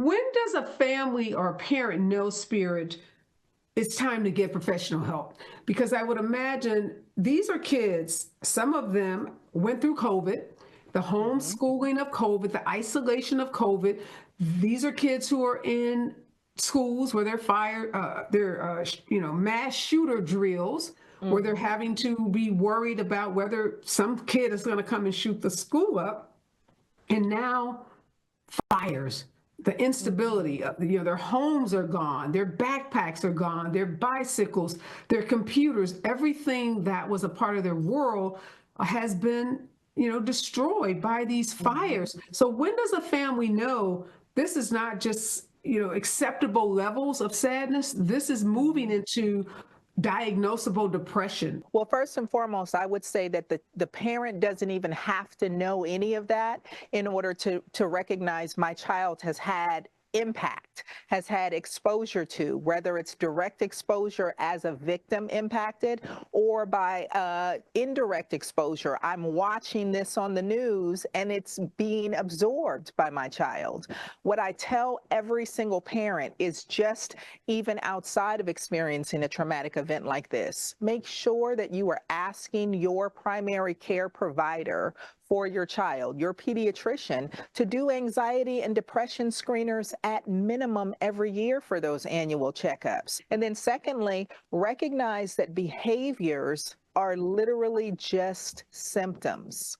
When does a family or a parent know, Spirit, it's time to get professional help? Because I would imagine these are kids, some of them went through COVID, the Mhm. homeschooling of COVID, the isolation of COVID. These are kids who are in schools where they're mass shooter drills, where they're Mhm. having to be worried about whether some kid is going to come and shoot the school up. And now fires, the Mhm. instability of, their homes are gone, their backpacks are gone, their bicycles, their computers, everything that was a part of their world has been, destroyed by these Mhm. fires. So when does a family know this is not just, acceptable levels of sadness? This is moving Mhm. into diagnosable depression. Well, first and foremost, I would say that the parent doesn't even have to know any of that in order to recognize my child has had impact, has had exposure to, whether it's direct exposure as a victim impacted or by indirect exposure. I'm watching this on the news and it's being absorbed by my child. What I tell every single parent is just even outside of experiencing a traumatic event like this, make sure that you are asking your primary care provider for your child, your pediatrician, to do anxiety and depression screeners at minimum every year for those annual checkups. And then secondly, recognize that behaviors are literally just symptoms.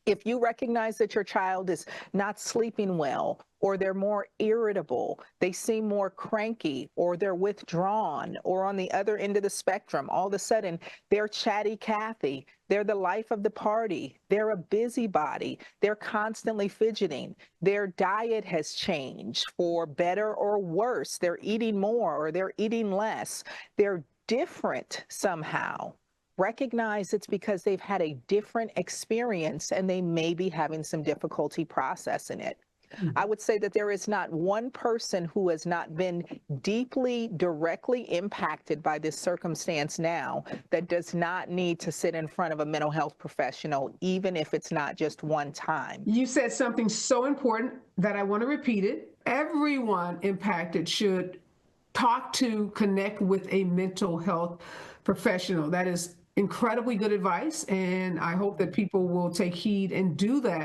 If you recognize that your child is not sleeping well, or they're more irritable, they seem more cranky, or they're withdrawn, or on the other end of the spectrum, all of a sudden they're chatty Cathy, they're the life of the party, they're a busybody, they're constantly fidgeting, their diet has changed for better or worse, they're eating more or they're eating less, they're different somehow. Recognize it's because they've had a different experience and they may be having some difficulty processing it. I would say that there is not one person who has not been deeply, directly impacted by this circumstance now that does not need to sit in front of a mental health professional, even if it's not just one time. You said something so important that I want to repeat it. Everyone impacted should connect with a mental health professional. That is incredibly good advice. And I hope that people will take heed and do that.